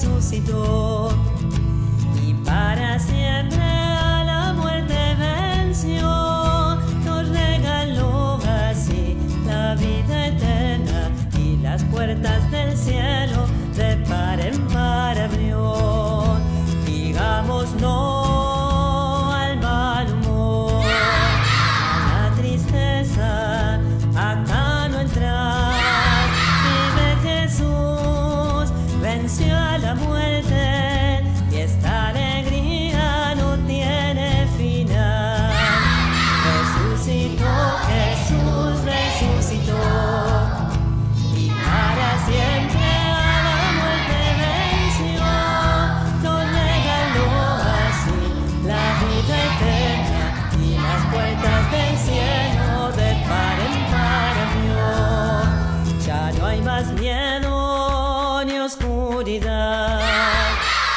resucitó y para siempre a la muerte venció. Nos regaló así la vida eterna y las puertas del cielo de par en par abrió. Digamos no al mal humor, a la tristeza, acá no entrar. Vive Jesús, venció a la muerte y esta alegría no tiene final. Resucitó Jesús, resucitó y para siempre a la muerte venció. Nos regaló así la vida eterna y las puertas del cielo de par en par abrió. Ya no hay más miedo ni oscuridad,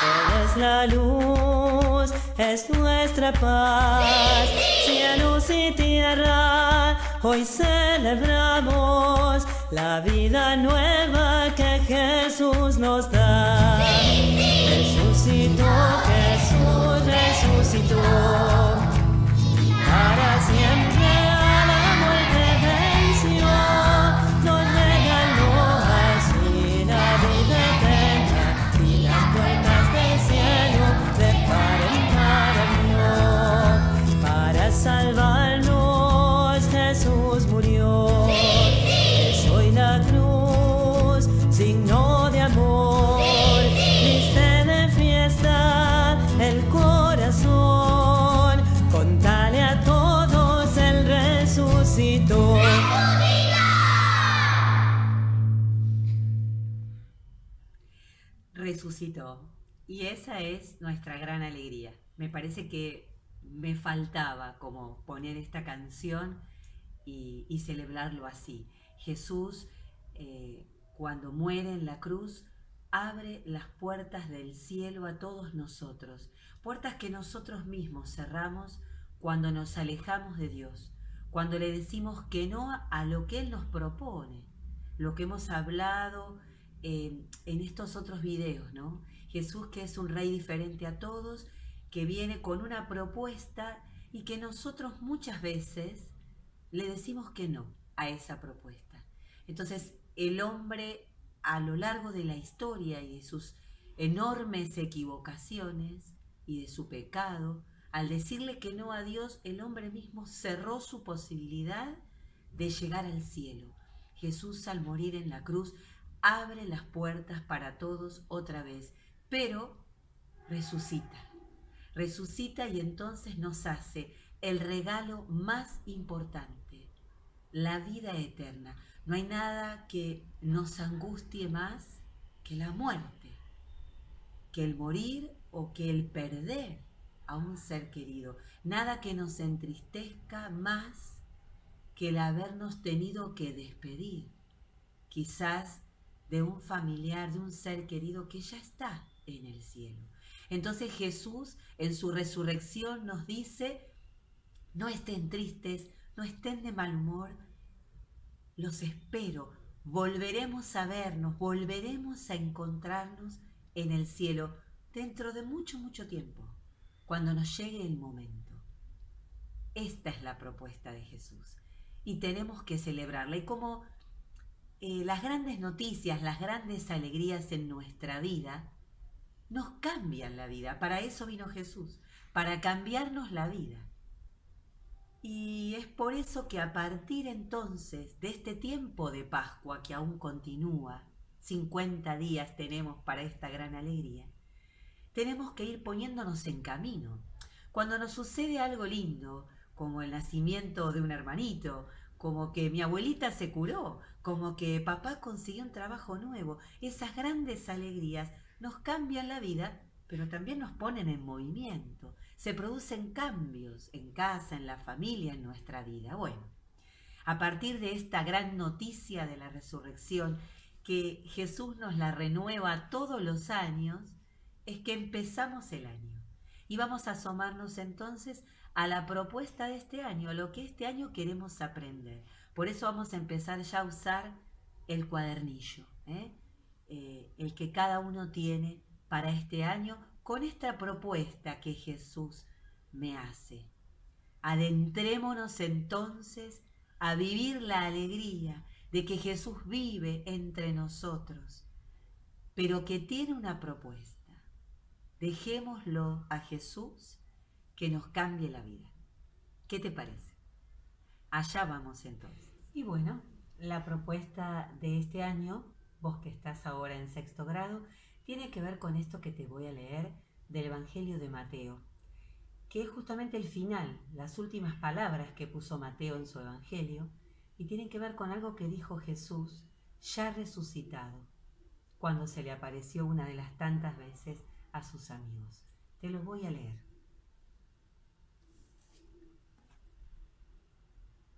Él es la luz, es nuestra paz. Cielos y tierra, hoy celebramos la vida nueva que Jesús nos da. Resucitó Jesús, resucitó y para siempre a la muerte venció. Nos regaló así la vida eterna y las puertas del cielo de par en par abrió. Para salvarnos Jesús murió. Es hoy la cruz, signo de amor, triste de fiesta el corazón. Contale a todos, Él resucitó. Resucitó. Y esa es nuestra gran alegría. Me parece que me faltaba como poner esta canción y celebrarlo así. Jesús, cuando muere en la cruz, abre las puertas del cielo a todos nosotros, puertas que nosotros mismos cerramos cuando nos alejamos de Dios, cuando le decimos que no a lo que Él nos propone, lo que hemos hablado en estos otros videos, ¿no? Jesús, que es un rey diferente a todos, que viene con una propuesta y que nosotros muchas veces le decimos que no a esa propuesta. Entonces, el hombre a lo largo de la historia y de sus enormes equivocaciones y de su pecado, al decirle que no a Dios, el hombre mismo cerró su posibilidad de llegar al cielo. Jesús, al morir en la cruz, abre las puertas para todos otra vez, pero resucita. Resucita y entonces nos hace el regalo más importante, la vida eterna. No hay nada que nos angustie más que la muerte, que el morir o que el perder a un ser querido. Nada que nos entristezca más que el habernos tenido que despedir, quizás de un familiar, de un ser querido que ya está en el cielo. Entonces Jesús en su resurrección nos dice: no estén tristes, no estén de mal humor, los espero, volveremos a vernos, volveremos a encontrarnos en el cielo dentro de mucho, mucho tiempo, cuando nos llegue el momento. Esta es la propuesta de Jesús y tenemos que celebrarla. Y como las grandes noticias, las grandes alegrías en nuestra vida nos cambian la vida. Para eso vino Jesús, para cambiarnos la vida. Y es por eso que a partir entonces de este tiempo de Pascua que aún continúa, 50 días tenemos para esta gran alegría, tenemos que ir poniéndonos en camino. Cuando nos sucede algo lindo, como el nacimiento de un hermanito, como que mi abuelita se curó, como que papá consiguió un trabajo nuevo, esas grandes alegrías nos cambian la vida, pero también nos ponen en movimiento. Se producen cambios en casa, en la familia, en nuestra vida. Bueno, a partir de esta gran noticia de la resurrección, que Jesús nos la renueva todos los años, es que empezamos el año. Y vamos a asomarnos entonces a la propuesta de este año, a lo que este año queremos aprender. Por eso vamos a empezar ya a usar el cuadernillo, el que cada uno tiene para este año con esta propuesta que Jesús me hace. Adentrémonos entonces a vivir la alegría de que Jesús vive entre nosotros, pero que tiene una propuesta. Dejémoslo a Jesús que nos cambie la vida. ¿Qué te parece? Allá vamos entonces. Y bueno, la propuesta de este año, vos que estás ahora en 6º grado, tiene que ver con esto que te voy a leer del Evangelio de Mateo, que es justamente el final, las últimas palabras que puso Mateo en su Evangelio, y tienen que ver con algo que dijo Jesús ya resucitado, cuando se le apareció una de las tantas veces a sus amigos. Te lo voy a leer.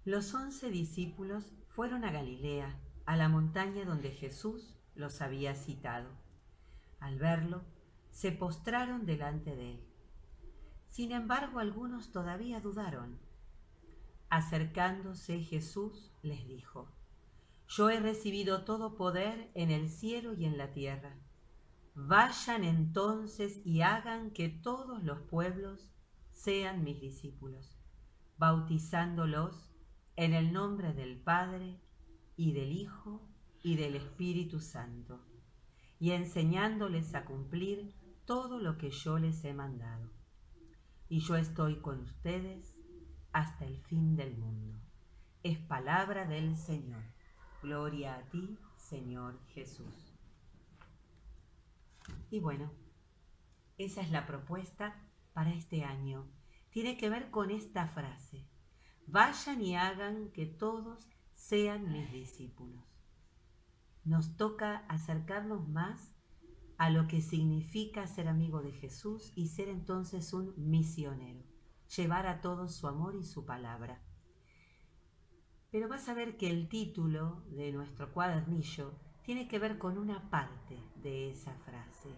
Los 11 discípulos fueron a Galilea, a la montaña donde Jesús los había citado. Al verlo, se postraron delante de él. Sin embargo, algunos todavía dudaron. Acercándose Jesús les dijo: Yo he recibido todo poder en el cielo y en la tierra. Vayan entonces y hagan que todos los pueblos sean mis discípulos, bautizándolos en el nombre del Padre y del Hijo y del Espíritu Santo, y enseñándoles a cumplir todo lo que yo les he mandado. Y yo estoy con ustedes hasta el fin del mundo. Es palabra del Señor. Gloria a ti, Señor Jesús. Y bueno, esa es la propuesta para este año. Tiene que ver con esta frase: vayan y hagan que todos sean mis discípulos. Nos toca acercarnos más a lo que significa ser amigo de Jesús y ser entonces un misionero, llevar a todos su amor y su palabra. Pero vas a ver que el título de nuestro cuadernillo tiene que ver con una parte de esa frase: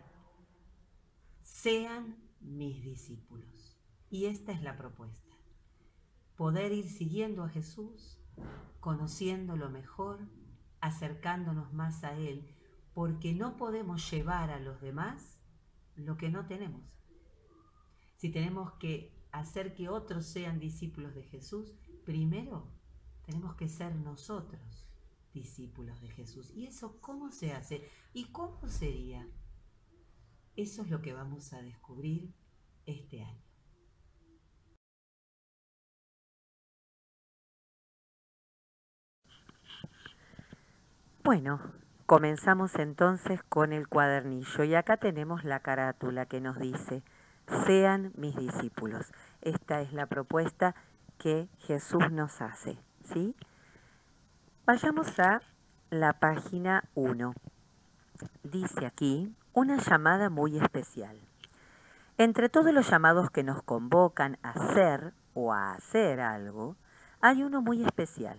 sean mis discípulos. Y esta es la propuesta: poder ir siguiendo a Jesús, conociéndolo mejor, acercándonos más a Él, porque no podemos llevar a los demás lo que no tenemos. Si tenemos que hacer que otros sean discípulos de Jesús, primero tenemos que ser nosotros discípulos de Jesús. ¿Y eso cómo se hace? ¿Y cómo sería? Eso es lo que vamos a descubrir este año. Bueno, comenzamos entonces con el cuadernillo y acá tenemos la carátula que nos dice: sean mis discípulos. Esta es la propuesta que Jesús nos hace, ¿sí? Vayamos a la página 1. Dice aquí: una llamada muy especial. Entre todos los llamados que nos convocan a ser o a hacer algo, hay uno muy especial,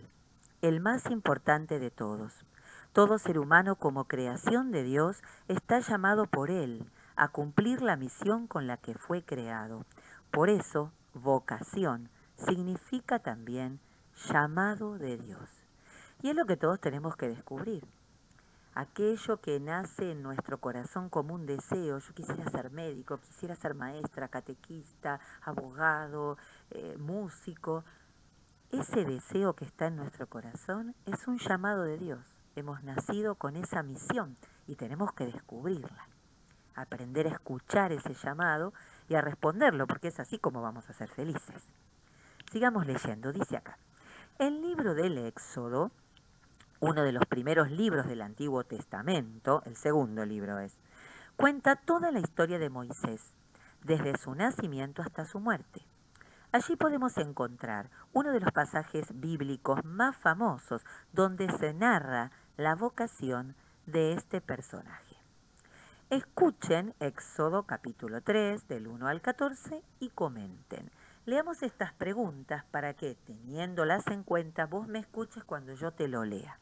el más importante de todos. Todo ser humano como creación de Dios está llamado por Él a cumplir la misión con la que fue creado. Por eso, vocación significa también llamado de Dios. Y es lo que todos tenemos que descubrir. Aquello que nace en nuestro corazón como un deseo: yo quisiera ser médico, quisiera ser maestra, catequista, abogado, músico. Ese deseo que está en nuestro corazón es un llamado de Dios. Hemos nacido con esa misión y tenemos que descubrirla, aprender a escuchar ese llamado y a responderlo, porque es así como vamos a ser felices. Sigamos leyendo, dice acá: el libro del Éxodo, uno de los primeros libros del Antiguo Testamento, el segundo libro cuenta toda la historia de Moisés, desde su nacimiento hasta su muerte. Allí podemos encontrar uno de los pasajes bíblicos más famosos donde se narra la vocación de este personaje. Escuchen Éxodo capítulo 3 del 1 al 14 y comenten. Leamos estas preguntas para que, teniéndolas en cuenta, vos me escuches cuando yo te lo lea,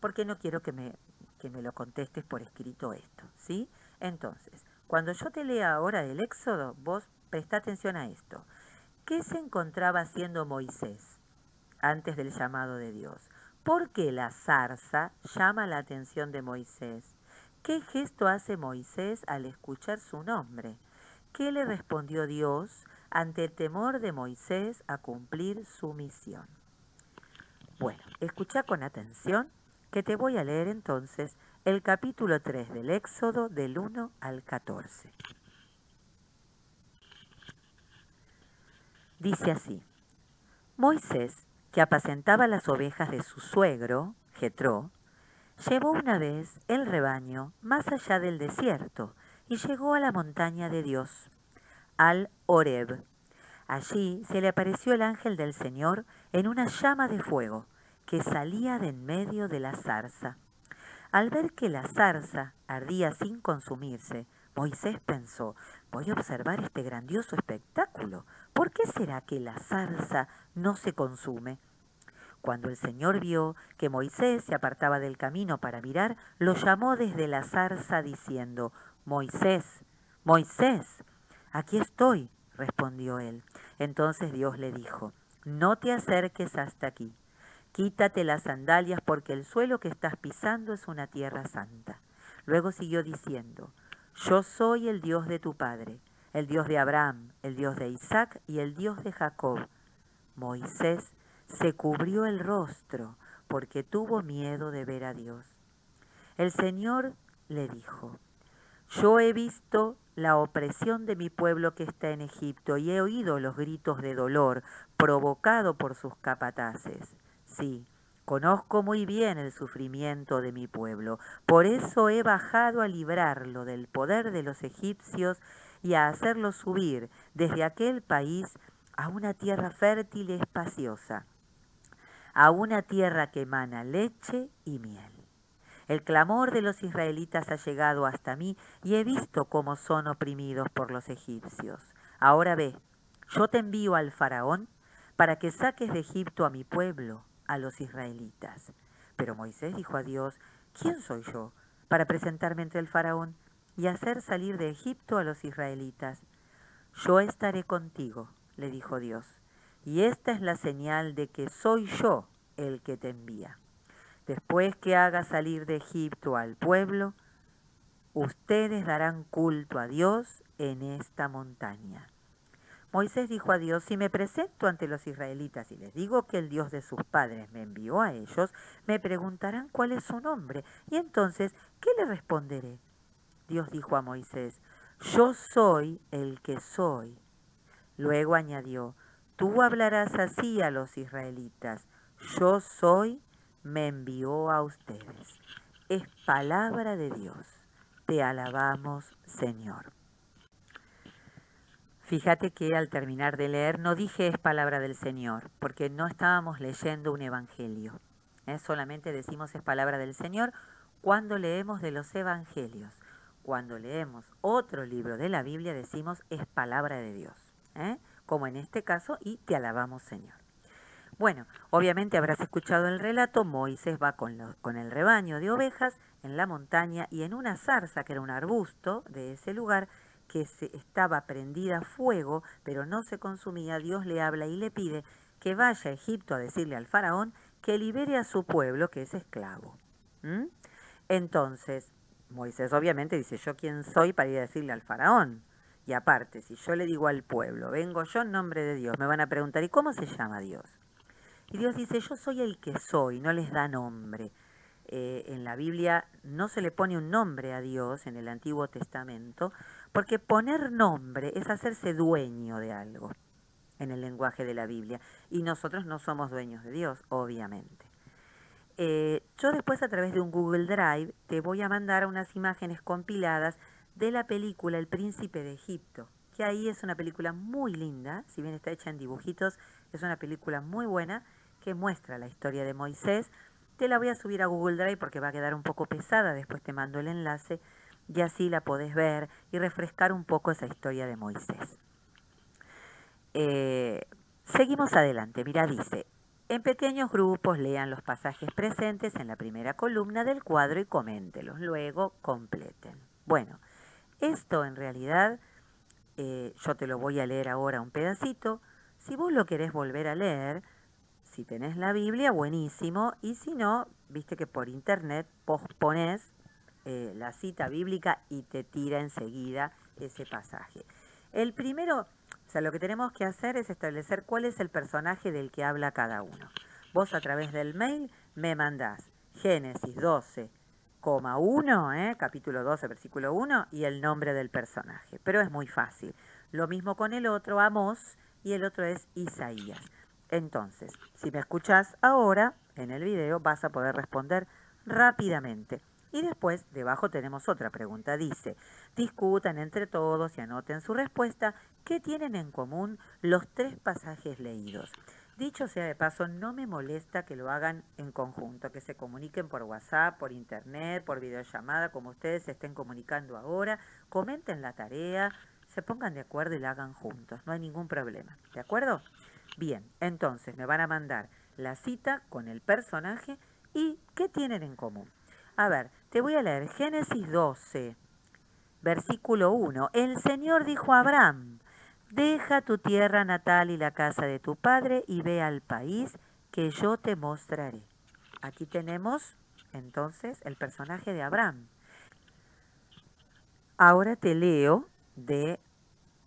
porque no quiero que me lo contestes por escrito esto, ¿sí? Entonces, cuando yo te lea ahora el Éxodo, vos presta atención a esto. ¿Qué se encontraba haciendo Moisés antes del llamado de Dios? ¿Por qué la zarza llama la atención de Moisés? ¿Qué gesto hace Moisés al escuchar su nombre? ¿Qué le respondió Dios ante el temor de Moisés a cumplir su misión? Bueno, escucha con atención que te voy a leer entonces el capítulo 3 del Éxodo del 1 al 14. Dice así: Moisés, que apacentaba las ovejas de su suegro, Jetró, llevó una vez el rebaño más allá del desierto y llegó a la montaña de Dios, al Horeb. Allí se le apareció el ángel del Señor en una llama de fuego que salía de en medio de la zarza. Al ver que la zarza ardía sin consumirse, Moisés pensó: voy a observar este grandioso espectáculo. ¿Por qué será que la zarza no se consume? Cuando el Señor vio que Moisés se apartaba del camino para mirar, lo llamó desde la zarza diciendo: Moisés, Moisés. Aquí estoy, respondió él. Entonces Dios le dijo: no te acerques hasta aquí. Quítate las sandalias porque el suelo que estás pisando es una tierra santa. Luego siguió diciendo: yo soy el Dios de tu padre, el Dios de Abraham, el Dios de Isaac y el Dios de Jacob. Moisés se cubrió el rostro porque tuvo miedo de ver a Dios. El Señor le dijo: yo he visto la opresión de mi pueblo que está en Egipto y he oído los gritos de dolor provocado por sus capataces. Sí, conozco muy bien el sufrimiento de mi pueblo, por eso he bajado a librarlo del poder de los egipcios y a hacerlo subir desde aquel país a una tierra fértil y espaciosa, a una tierra que emana leche y miel. El clamor de los israelitas ha llegado hasta mí y he visto cómo son oprimidos por los egipcios. Ahora ve, yo te envío al faraón para que saques de Egipto a mi pueblo, a los israelitas. Pero Moisés dijo a Dios: ¿quién soy yo para presentarme ante el faraón y hacer salir de Egipto a los israelitas? Yo estaré contigo, le dijo Dios, y esta es la señal de que soy yo el que te envía. Después que haga salir de Egipto al pueblo, ustedes darán culto a Dios en esta montaña. Moisés dijo a Dios: si me presento ante los israelitas y les digo que el Dios de sus padres me envió a ellos, me preguntarán cuál es su nombre, y entonces, ¿qué le responderé? Dios dijo a Moisés: yo soy el que soy. Luego añadió: tú hablarás así a los israelitas: yo soy, me envió a ustedes. Es palabra de Dios. Te alabamos, Señor. Fíjate que al terminar de leer no dije es palabra del Señor, porque no estábamos leyendo un evangelio. Solamente decimos es palabra del Señor cuando leemos de los evangelios. Cuando leemos otro libro de la Biblia decimos es palabra de Dios, como en este caso, y te alabamos, Señor. Bueno, obviamente habrás escuchado el relato. Moisés va con el rebaño de ovejas en la montaña y en una zarza, que era un arbusto de ese lugar, que estaba prendida a fuego, pero no se consumía. Dios le habla y le pide que vaya a Egipto a decirle al faraón que libere a su pueblo, que es esclavo. Entonces, Moisés obviamente dice: ¿yo quién soy para ir a decirle al faraón? Y aparte, si yo le digo al pueblo, vengo yo en nombre de Dios, me van a preguntar: ¿y cómo se llama Dios? Y Dios dice: yo soy el que soy, no les da nombre. En la Biblia no se le pone un nombre a Dios en el Antiguo Testamento, porque poner nombre es hacerse dueño de algo en el lenguaje de la Biblia. Y nosotros no somos dueños de Dios, obviamente. Yo después, a través de un Google Drive, te voy a mandar unas imágenes compiladas de la película El Príncipe de Egipto, que ahí es una película muy linda, si bien está hecha en dibujitos, es una película muy buena que muestra la historia de Moisés. Te la voy a subir a Google Drive porque va a quedar un poco pesada, después te mando el enlace y así la podés ver y refrescar un poco esa historia de Moisés. Seguimos adelante, mira, dice: en pequeños grupos lean los pasajes presentes en la primera columna del cuadro y coméntelos, luego completen. Bueno, esto en realidad yo te lo voy a leer ahora un pedacito. Si vos lo querés volver a leer, si tenés la Biblia, buenísimo, y si no, viste que por internet posponés la cita bíblica y te tira enseguida ese pasaje. El primero, o sea, lo que tenemos que hacer es establecer cuál es el personaje del que habla cada uno. Vos a través del mail me mandás Génesis 12,1, capítulo 12, versículo 1, y el nombre del personaje. Pero es muy fácil. Lo mismo con el otro, Amós, y el otro es Isaías. Entonces, si me escuchás ahora, en el video, vas a poder responder rápidamente. Y después, debajo tenemos otra pregunta. Dice, discutan entre todos y anoten su respuesta. ¿Qué tienen en común los 3 pasajes leídos? Dicho sea de paso, no me molesta que lo hagan en conjunto, que se comuniquen por WhatsApp, por internet, por videollamada, como ustedes se estén comunicando ahora. Comenten la tarea, se pongan de acuerdo y la hagan juntos. No hay ningún problema. ¿De acuerdo? Bien, entonces me van a mandar la cita con el personaje y ¿qué tienen en común? A ver, te voy a leer Génesis 12, versículo 1. El Señor dijo a Abraham, deja tu tierra natal y la casa de tu padre y ve al país que yo te mostraré. Aquí tenemos entonces el personaje de Abraham. Ahora te leo de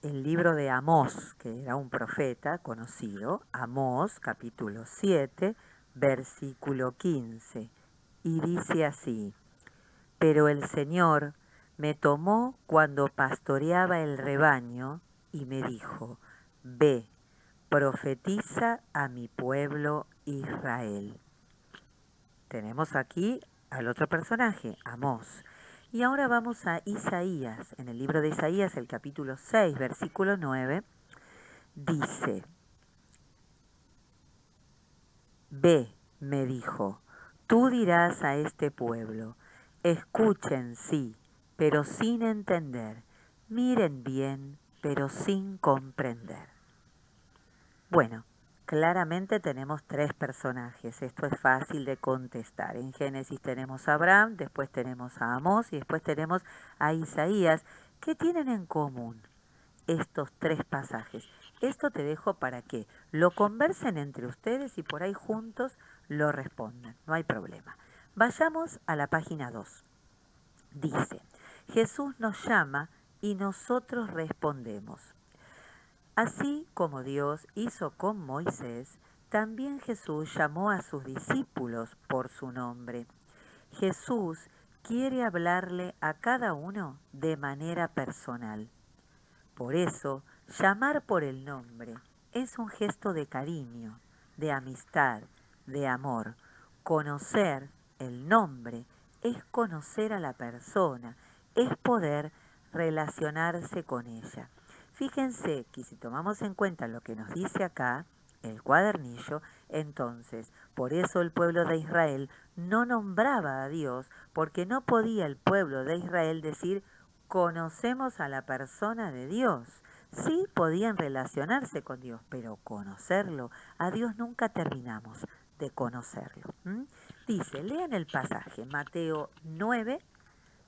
el libro de Amós, que era un profeta conocido, Amós, capítulo 7, versículo 15, y dice así, pero el Señor me tomó cuando pastoreaba el rebaño y me dijo, ve, profetiza a mi pueblo Israel. Tenemos aquí al otro personaje, Amós. Y ahora vamos a Isaías. En el libro de Isaías, el capítulo 6, versículo 9, dice, ve, me dijo, tú dirás a este pueblo, escuchen sí, pero sin entender, miren bien, pero sin comprender. Bueno, claramente tenemos 3 personajes, esto es fácil de contestar. En Génesis tenemos a Abraham, después tenemos a Amós y después tenemos a Isaías. ¿Qué tienen en común estos 3 pasajes? Esto te dejo para que lo conversen entre ustedes y por ahí juntos lo respondan, no hay problema. Vayamos a la página 2. Dice, Jesús nos llama y nosotros respondemos. Así como Dios hizo con Moisés, también Jesús llamó a sus discípulos por su nombre. Jesús quiere hablarle a cada uno de manera personal. Por eso, llamar por el nombre es un gesto de cariño, de amistad, de amor. Conocer el nombre es conocer a la persona, es poder relacionarse con ella. Fíjense que si tomamos en cuenta lo que nos dice acá, el cuadernillo, entonces, por eso el pueblo de Israel no nombraba a Dios, porque no podía el pueblo de Israel decir, conocemos a la persona de Dios. Sí podían relacionarse con Dios, pero conocerlo, a Dios nunca terminamos de conocerlo. Dice, lean el pasaje, Mateo 9,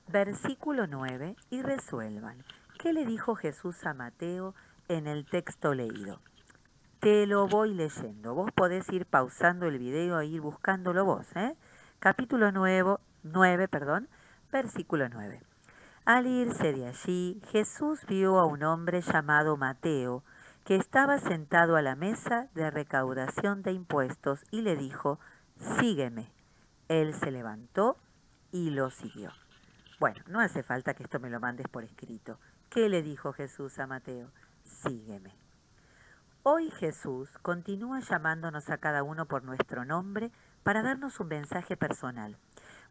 versículo 9, y resuelvan. ¿Qué le dijo Jesús a Mateo en el texto leído? Te lo voy leyendo. Vos podés ir pausando el video e ir buscándolo vos. Capítulo 9, versículo 9. Al irse de allí, Jesús vio a un hombre llamado Mateo, que estaba sentado a la mesa de recaudación de impuestos, y le dijo, sígueme. Él se levantó y lo siguió. Bueno, no hace falta que esto me lo mandes por escrito. ¿Qué le dijo Jesús a Mateo? Sígueme. Hoy Jesús continúa llamándonos a cada uno por nuestro nombre para darnos un mensaje personal.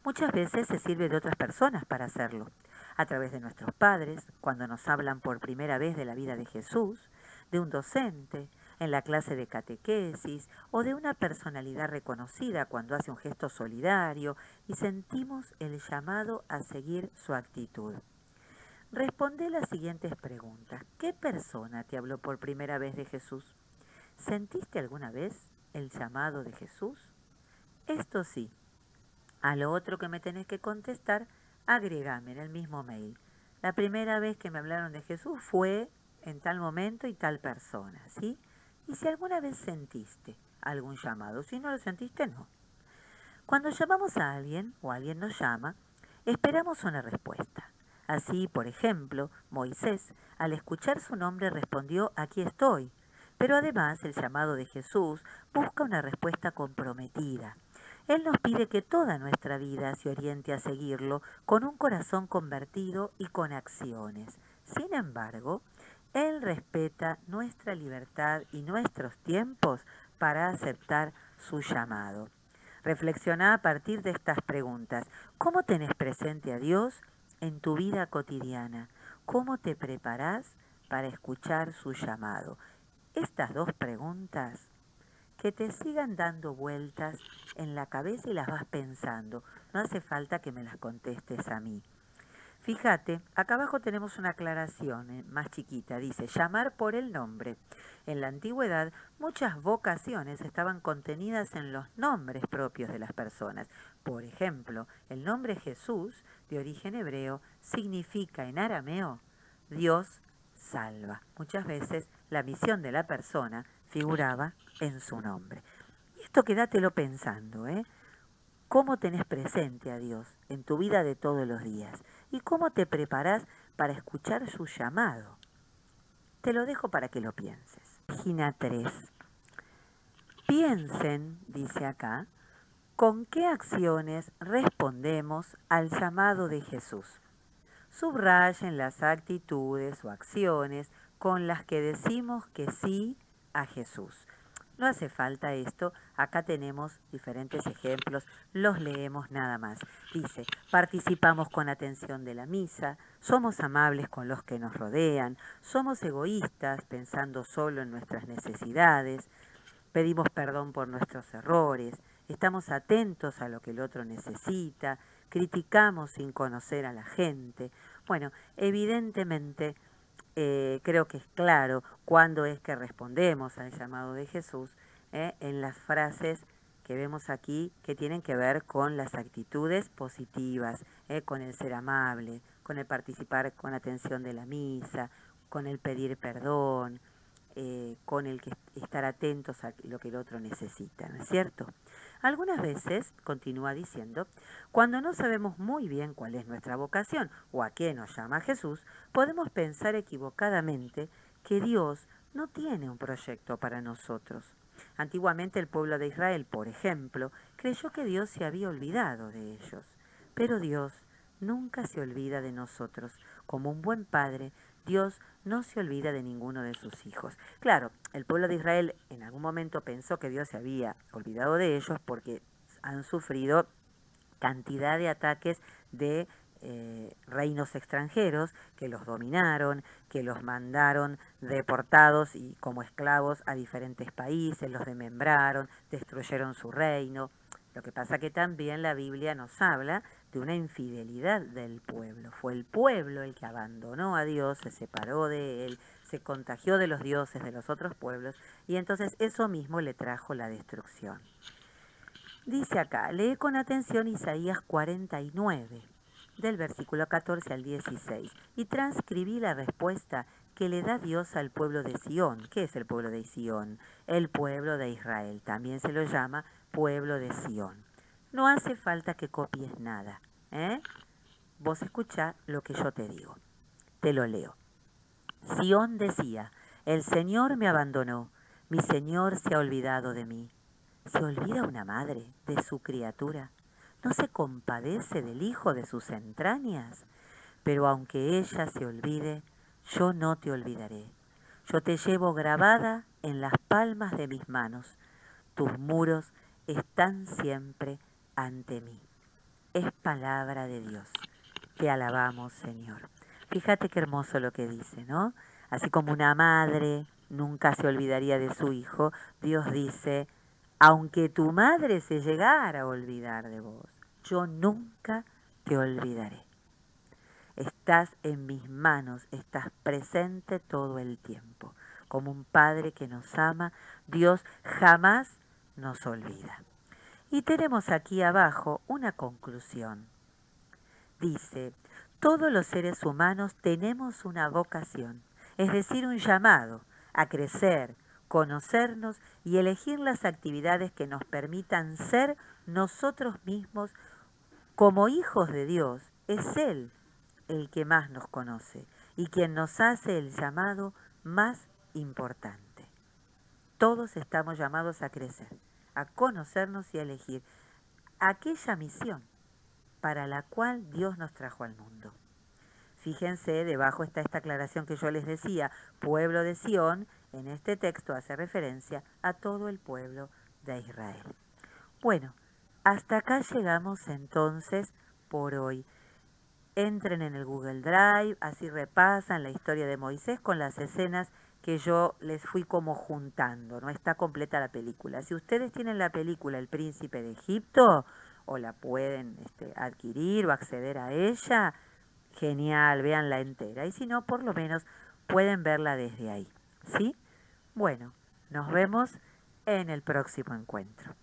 Muchas veces se sirve de otras personas para hacerlo. A través de nuestros padres, cuando nos hablan por primera vez de la vida de Jesús, de un docente, en la clase de catequesis, o de una personalidad reconocida cuando hace un gesto solidario y sentimos el llamado a seguir su actitud. Responde las siguientes preguntas. ¿Qué persona te habló por primera vez de Jesús? ¿Sentiste alguna vez el llamado de Jesús? Esto sí. A lo otro que me tenés que contestar, agrégame en el mismo mail. La primera vez que me hablaron de Jesús fue en tal momento y tal persona, ¿sí? Y si alguna vez sentiste algún llamado, si no lo sentiste, no. Cuando llamamos a alguien o alguien nos llama, esperamos una respuesta. Así, por ejemplo, Moisés, al escuchar su nombre, respondió: aquí estoy. Pero además, el llamado de Jesús busca una respuesta comprometida. Él nos pide que toda nuestra vida se oriente a seguirlo con un corazón convertido y con acciones. Sin embargo, Él respeta nuestra libertad y nuestros tiempos para aceptar su llamado. Reflexiona a partir de estas preguntas. ¿Cómo tenés presente a Dios en tu vida cotidiana? ¿Cómo te preparás para escuchar su llamado? Estas dos preguntas que te sigan dando vueltas en la cabeza y las vas pensando. No hace falta que me las contestes a mí. Fíjate, acá abajo tenemos una aclaración más chiquita. Dice, llamar por el nombre. En la antigüedad, muchas vocaciones estaban contenidas en los nombres propios de las personas. Por ejemplo, el nombre Jesús, de origen hebreo, significa en arameo, Dios salva. Muchas veces la misión de la persona figuraba en su nombre. Y esto quédatelo pensando, ¿eh? ¿Cómo tenés presente a Dios en tu vida de todos los días? ¿Y cómo te preparás para escuchar su llamado? Te lo dejo para que lo pienses. Página 3. Piensen, dice acá, ¿con qué acciones respondemos al llamado de Jesús? Subrayen las actitudes o acciones con las que decimos que sí a Jesús. No hace falta esto, acá tenemos diferentes ejemplos, los leemos nada más. Dice, participamos con atención de la misa, somos amables con los que nos rodean, somos egoístas pensando solo en nuestras necesidades, pedimos perdón por nuestros errores, estamos atentos a lo que el otro necesita, criticamos sin conocer a la gente. Bueno, evidentemente creo que es claro cuándo es que respondemos al llamado de Jesús en las frases que vemos aquí que tienen que ver con las actitudes positivas, con el ser amable, con el participar con atención de la misa, con el pedir perdón, con el que estar atentos a lo que el otro necesita, ¿no es cierto? Algunas veces, continúa diciendo, cuando no sabemos muy bien cuál es nuestra vocación o a qué nos llama Jesús, podemos pensar equivocadamente que Dios no tiene un proyecto para nosotros. Antiguamente el pueblo de Israel, por ejemplo, creyó que Dios se había olvidado de ellos. Pero Dios nunca se olvida de nosotros. Como un buen padre, Dios no se olvida de ninguno de sus hijos. Claro, el pueblo de Israel en algún momento pensó que Dios se había olvidado de ellos porque han sufrido cantidad de ataques de reinos extranjeros que los dominaron, que los mandaron deportados y como esclavos a diferentes países, los desmembraron, destruyeron su reino. Lo que pasa que también la Biblia nos habla de una infidelidad del pueblo. Fue el pueblo el que abandonó a Dios, se separó de él, se contagió de los dioses de los otros pueblos y entonces eso mismo le trajo la destrucción. Dice acá, lee con atención Isaías 49, del versículo 14 al 16, y transcribí la respuesta que le da Dios al pueblo de Sión. ¿Qué es el pueblo de Sión? El pueblo de Israel. También se lo llama pueblo de Sión. No hace falta que copies nada, Vos escuchá lo que yo te digo. Te lo leo. Sión decía, el Señor me abandonó, mi Señor se ha olvidado de mí. ¿Se olvida una madre de su criatura? ¿No se compadece del hijo de sus entrañas? Pero aunque ella se olvide, yo no te olvidaré. Yo te llevo grabada en las palmas de mis manos. Tus muros están siempre ante mí. Es palabra de Dios. Te alabamos, Señor. Fíjate qué hermoso lo que dice, ¿no? Así como una madre nunca se olvidaría de su hijo, Dios dice, aunque tu madre se llegara a olvidar de vos, yo nunca te olvidaré. Estás en mis manos, estás presente todo el tiempo. Como un padre que nos ama, Dios jamás nos olvida. Y tenemos aquí abajo una conclusión. Dice, todos los seres humanos tenemos una vocación, es decir, un llamado a crecer, conocernos y elegir las actividades que nos permitan ser nosotros mismos como hijos de Dios es Él el que más nos conoce y quien nos hace el llamado más importante. Todos estamos llamados a crecer, a conocernos y a elegir aquella misión para la cual Dios nos trajo al mundo. Fíjense, debajo está esta aclaración que yo les decía, pueblo de Sión, en este texto hace referencia a todo el pueblo de Israel. Bueno, hasta acá llegamos entonces por hoy. Entren en el Google Drive, así repasan la historia de Moisés con las escenas que yo les fui como juntando. No está completa la película. Si ustedes tienen la película El Príncipe de Egipto, o la pueden adquirir o acceder a ella, genial, véanla entera. Y si no, por lo menos pueden verla desde ahí. ¿Sí? Bueno, nos vemos en el próximo encuentro.